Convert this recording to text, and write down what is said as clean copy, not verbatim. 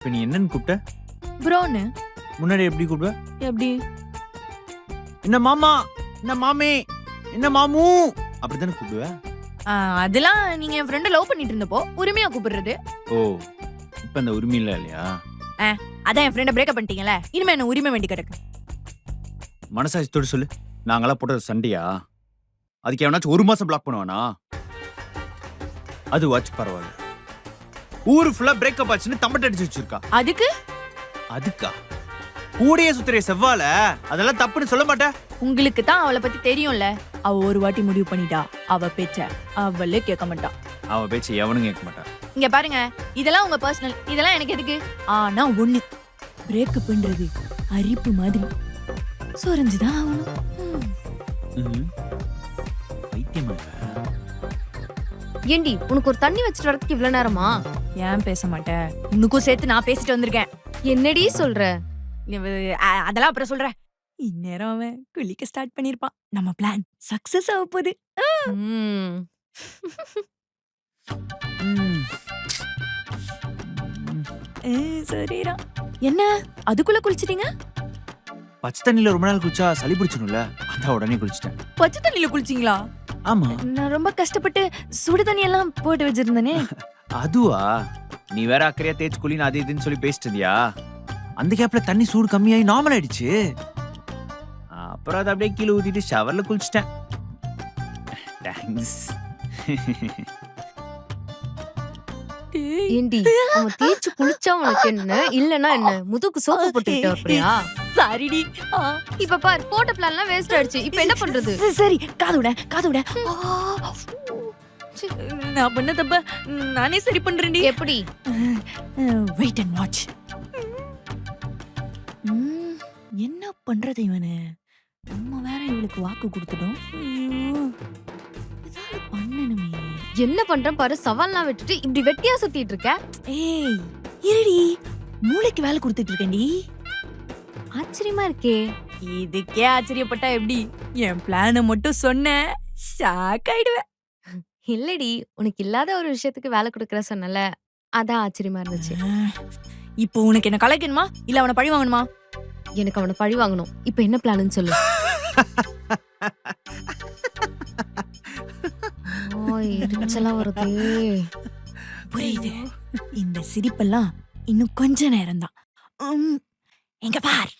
இப்ப நீ என்னன்னு கூப்பிட்ட? ப்ரோன்னு. முன்னாடி எப்படி கூப்பிடுவ? எப்படி? என்ன மாமா, என்ன மாமே, என்ன மாமு அப்படித்தானே கூப்பிடுவ? அதெல்லாம் நீங்க என் ஃப்ரெண்ட லவ் பண்ணிட்டு இருந்தப்போ உரிமையா கூப்பிடுறது. ஓ, இப்ப அந்த உரிமை இல்லையா? அதான் என் ஃப்ரெண்ட பிரேக்கப் பண்ணிட்டீங்கல்ல, இனிமே என்ன உரிமை வேண்டி கிடக்கு. மனசாட்சியோடு சொல்லு, நாங்களாம் போட்டது சண்டையா? அதுக்கு எவனாச்சும் 1 மாசம் பிளாக் பண்ணுவானா? அது வாட்ச் பரவாயில்ல. ஊரு ஃபுல்லா பிரேக்கப் ஆச்சுன்னு தம்பட்ட அடிச்சு வச்சிருக்கா. அதுக்கா கூடயே சுத்துற செவ்வால அதெல்லாம் தப்புன்னு சொல்ல மாட்டேன். உங்களுக்கு தான் அவளை பத்தி தெரியும்ல. அவ ஒரு வாட்டி முடிவு பண்ணிட்டா, அவ பேச்ச அவளே கேட்க மாட்டா. அவ பேச்ச எவனும் கேட்க மாட்டா. இங்க பாருங்க, இதெல்லாம் உங்க பர்சனல், இதெல்லாம் எனக்கு எதுக்கு? ஆனா ஒண்ணு, பிரேக்கப் பண்றது அரிப்பு மாதிரி சொரஞ்சுதான் ஆகணும். பைத்தியமா? ஏண்டி உனக்கு ஒரு தண்ணி வச்சுட்டு வரதுக்கு இவ்வளவு நேரமா? ஏன் பேச மாட்டேன்? உனக்கும் சேர்த்து நான் பேசிட்டு வந்திருக்கேன். என்னடி சொல்ற? அதெல்லாம் அப்புறம் சொல்றேன். இந்நேரம் அவன் குளிக்க ஸ்டார்ட் பண்ணிருப்பான். நம்ம பிளான் சக்சஸ் ஆக போகுது. சரிடா. என்ன அதுக்குள்ள குளிச்சிட்டீங்க? பச்சை தண்ணில ரொம்ப நாள் குளிச்சா சளி பிடிச்சிடும்ல, அதான் உடனே குளிச்சிட்டேன். பச்சை தண்ணில குளிச்சிங்களா? ஆமா. நான் ரொம்ப கஷ்டப்பட்டு சுடு தண்ணி எல்லாம் போட்டு வச்சிருந்தேனே. அதுவா? நீ வேற அக்கறையா தேய்ச்சி குளின்னு அது இதுன்னு சொல்லி பேசிட்டு இருந்தியா? அந்த கேப்ல தண்ணி சூடு கம்மியாகி நார்மல் ஆயிடுச்சு. அப்புறம் அதை அப்படியே கீழே ஊத்திட்டு ஷவர்ல குளிச்சிட்டேன். தேங்க்ஸ். ஏண்டி அவன் தேய்ச்சு குளிச்சா உனக்கு என்ன, இல்லனா என்ன முதுக்கு சோப்பு போட்டுக்கிட்டு அப்படியா? சாரிடி. இப்ப பாரு, போட்ட பிளான்லாம் வேஸ்ட் ஆயிடுச்சு. இப்ப என்ன பண்றது? சரி, காதுட. நான் பண்ண தப்ப நானே சரி பண்றேன்டி. எப்படி? Wait and watch. என்ன பண்றது இவனு? நம்ம வேற இவளுக்கு வாக்கு கொடுத்துட்டோம். பண்ணணுமே. என்ன பண்றேன் பாரு, சவால்லாம் விட்டுட்டு இப்படி வெட்டியா சுத்திட்டு இருக்க. ஏய் இருடி, மூளைக்கு வேலை கொடுத்துட்டு இருக்கேன்டி. ஆச்சரியமா இருக்கே. இதுக்கே ஆச்சரியப்பட்டா எப்படி? என் பிளான மட்டும் சொன்ன ஷாக் ஆயிடுவேன். இல்லடி, உனக்கு இல்லாத ஒரு விஷயத்துக்கு வேலை கொடுக்கற சொன்னல, அதான் ஆச்சரியமா இருந்துச்சு. இப்போ உனக்கு என்ன கலைக்கணுமா இல்ல அவனை பழி வாங்கணுமா? எனக்கு அவனை பழி வாங்கணும். இப்ப என்ன பிளான்னு சொல்லு. எரிச்சலா வருது. புரியுது. இந்த சிரிப்பெல்லாம் இன்னும் கொஞ்ச நேரம் தான். எங்க பார்.